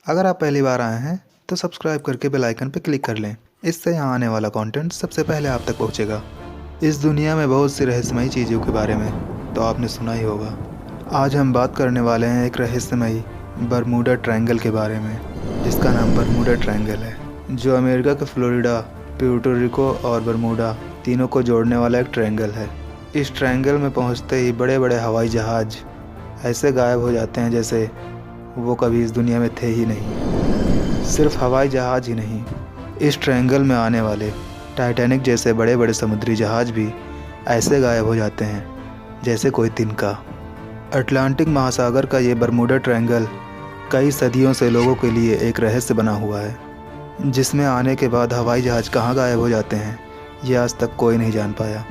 अगर आप पहली बार आए हैं तो सब्सक्राइब करके बेल आइकन पर क्लिक कर लें। इससे यहाँ आने वाला कंटेंट सबसे पहले आप तक पहुँचेगा। इस दुनिया में बहुत सी रहस्यमयी चीज़ों के बारे में तो आपने सुना ही होगा। आज हम बात करने वाले हैं एक रहस्यमयी बरमूडा ट्रायंगल के बारे में, जिसका नाम बरमूडा ट्रायंगल है, जो अमेरिका के फ्लोरिडा, प्यूर्टो रिको और बरमूडा तीनों को जोड़ने वाला एक ट्रायंगल है। इस ट्रायंगल में पहुंचते ही बड़े बड़े हवाई जहाज़ ऐसे गायब हो जाते हैं जैसे वो कभी इस दुनिया में थे ही नहीं। सिर्फ हवाई जहाज़ ही नहीं, इस ट्रायंगल में आने वाले टाइटैनिक जैसे बड़े बड़े समुद्री जहाज़ भी ऐसे गायब हो जाते हैं जैसे कोई तिनका। अटलांटिक महासागर का ये बरमूडा ट्रायंगल कई सदियों से लोगों के लिए एक रहस्य बना हुआ है, जिसमें आने के बाद हवाई जहाज़ कहाँ गायब हो जाते हैं ये आज तक कोई नहीं जान पाया।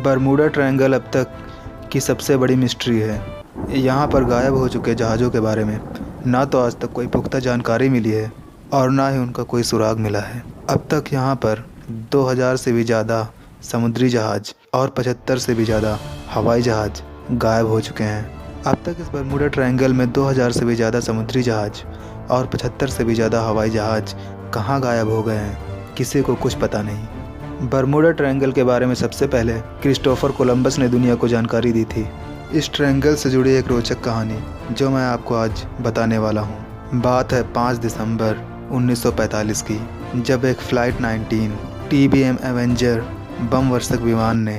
बरमूडा ट्रायंगल अब तक की सबसे बड़ी मिस्ट्री है। यहाँ पर गायब हो चुके जहाज़ों के बारे में ना तो आज तक कोई पुख्ता जानकारी मिली है और ना ही उनका कोई सुराग मिला है। अब तक यहाँ पर 2000 से भी ज़्यादा समुद्री जहाज़ और 75 से भी ज़्यादा हवाई जहाज़ गायब हो चुके हैं। अब तक इस बरमूडा ट्रायंगल में 2000 से भी ज़्यादा समुद्री जहाज़ और 75 से भी ज़्यादा हवाई जहाज़ कहाँ गायब हो गए हैं, किसी को कुछ पता नहीं। बरमूडा ट्रायंगल के बारे में सबसे पहले क्रिस्टोफर कोलंबस ने दुनिया को जानकारी दी थी। इस ट्रायंगल से जुड़ी एक रोचक कहानी जो मैं आपको आज बताने वाला हूँ। बात है 5 दिसंबर 1945 की, जब एक फ़्लाइट 19 TBM एवेंजर बम वर्षक विमान ने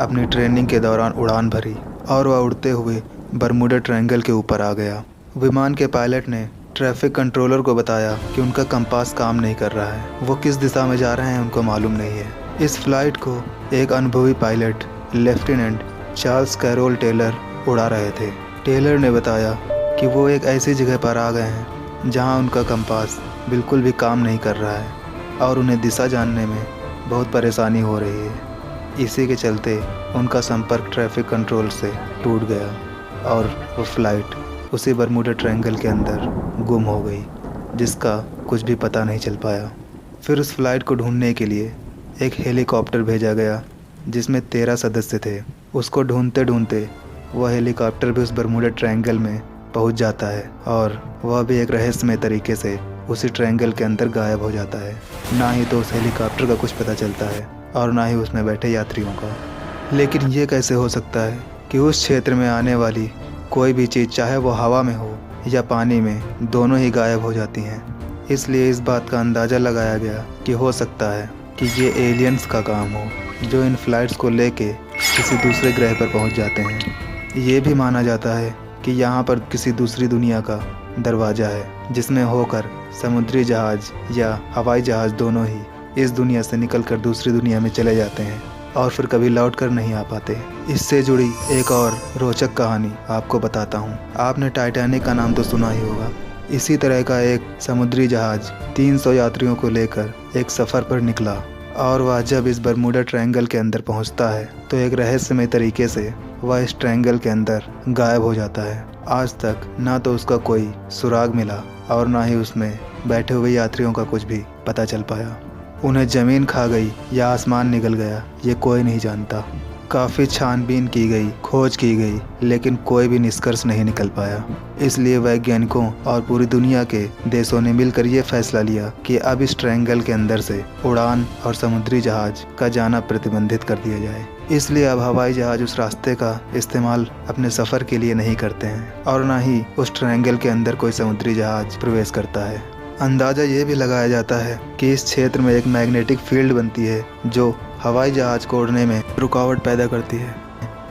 अपनी ट्रेनिंग के दौरान उड़ान भरी और वह उड़ते हुए बरमूडा ट्रायंगल के ऊपर आ गया। विमान के पायलट ने ट्रैफिक कंट्रोलर को बताया कि उनका कंपास काम नहीं कर रहा है, वो किस दिशा में जा रहे हैं उनको मालूम नहीं है। इस फ्लाइट को एक अनुभवी pilot lieutenant Charles Carroll Taylor उड़ा रहे थे। टेलर ने बताया कि वो एक ऐसी जगह पर आ गए हैं जहां उनका कंपास बिल्कुल भी काम नहीं कर रहा है और उन्हें दिशा जानने में बहुत परेशानी हो रही है। इसी के चलते उनका संपर्क ट्रैफिक कंट्रोल से टूट गया और वो फ्लाइट उसी बरमूडा ट्रायंगल के अंदर गुम हो गई, जिसका कुछ भी पता नहीं चल पाया। फिर उस फ्लाइट को ढूंढने के लिए एक हेलीकॉप्टर भेजा गया जिसमें 13 सदस्य थे। उसको ढूंढते ढूंढते वह हेलीकॉप्टर भी उस बरमूडा ट्रायंगल में पहुंच जाता है और वह भी एक रहस्यमय तरीके से उसी ट्रायंगल के अंदर गायब हो जाता है। ना ही तो उस हेलीकॉप्टर का कुछ पता चलता है और ना ही उसमें बैठे यात्रियों का। लेकिन ये कैसे हो सकता है कि उस क्षेत्र में आने वाली कोई भी चीज़, चाहे वो हवा में हो या पानी में, दोनों ही गायब हो जाती हैं। इसलिए इस बात का अंदाज़ा लगाया गया कि हो सकता है कि ये एलियंस का काम हो, जो इन फ्लाइट्स को लेके किसी दूसरे ग्रह पर पहुंच जाते हैं। ये भी माना जाता है कि यहाँ पर किसी दूसरी दुनिया का दरवाज़ा है, जिसमें होकर समुद्री जहाज़ या हवाई जहाज़ दोनों ही इस दुनिया से निकलकर दूसरी दुनिया में चले जाते हैं और फिर कभी लौट कर नहीं आ पाते। इससे जुड़ी एक और रोचक कहानी आपको बताता हूँ। आपने टाइटैनिक का नाम तो सुना ही होगा। इसी तरह का एक समुद्री जहाज़ 300 यात्रियों को लेकर एक सफ़र पर निकला और वह जब इस बरमूडा ट्रायंगल के अंदर पहुंचता है तो एक रहस्यमय तरीके से वह इस ट्रायंगल के अंदर गायब हो जाता है। आज तक ना तो उसका कोई सुराग मिला और ना ही उसमें बैठे हुए यात्रियों का कुछ भी पता चल पाया। उन्हें ज़मीन खा गई या आसमान निगल गया, ये कोई नहीं जानता। काफ़ी छानबीन की गई, खोज की गई, लेकिन कोई भी निष्कर्ष नहीं निकल पाया। इसलिए वैज्ञानिकों और पूरी दुनिया के देशों ने मिलकर ये फैसला लिया कि अब इस ट्रायंगल के अंदर से उड़ान और समुद्री जहाज़ का जाना प्रतिबंधित कर दिया जाए। इसलिए अब हवाई जहाज़ उस रास्ते का इस्तेमाल अपने सफ़र के लिए नहीं करते हैं और ना ही उस ट्रायंगल के अंदर कोई समुद्री जहाज़ प्रवेश करता है। अंदाज़ा ये भी लगाया जाता है कि इस क्षेत्र में एक मैग्नेटिक फील्ड बनती है जो हवाई जहाज़ को उड़ने में रुकावट पैदा करती है।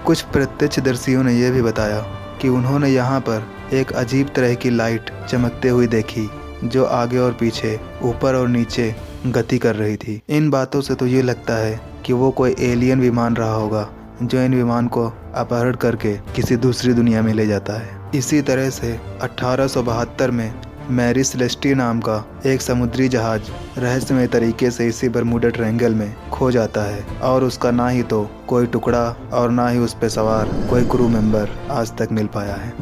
कुछ प्रत्यक्षदर्शियों ने यह भी बताया कि उन्होंने यहाँ पर एक अजीब तरह की लाइट चमकते हुई देखी जो आगे और पीछे, ऊपर और नीचे गति कर रही थी। इन बातों से तो ये लगता है कि वो कोई एलियन विमान रहा होगा जो इन विमान को अपहरण करके किसी दूसरी दुनिया में ले जाता है। इसी तरह से 1872 में मैरी सेलेस्टी नाम का एक समुद्री जहाज़ रहस्यमय तरीके से इसी बरमूडा ट्रायंगल में खो जाता है और उसका ना ही तो कोई टुकड़ा और ना ही उस पर सवार कोई क्रू मेंबर आज तक मिल पाया है।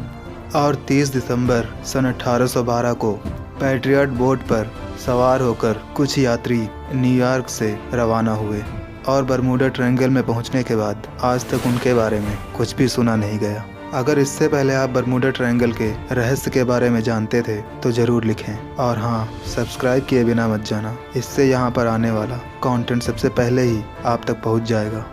और 30 दिसंबर सन 1812 को पैट्रियट बोट पर सवार होकर कुछ यात्री न्यूयॉर्क से रवाना हुए और बरमूडा ट्रायंगल में पहुंचने के बाद आज तक उनके बारे में कुछ भी सुना नहीं गया। अगर इससे पहले आप बरमूडा ट्रायंगल के रहस्य के बारे में जानते थे तो ज़रूर लिखें। और हाँ, सब्सक्राइब किए बिना मत जाना, इससे यहाँ पर आने वाला कंटेंट सबसे पहले ही आप तक पहुँच जाएगा।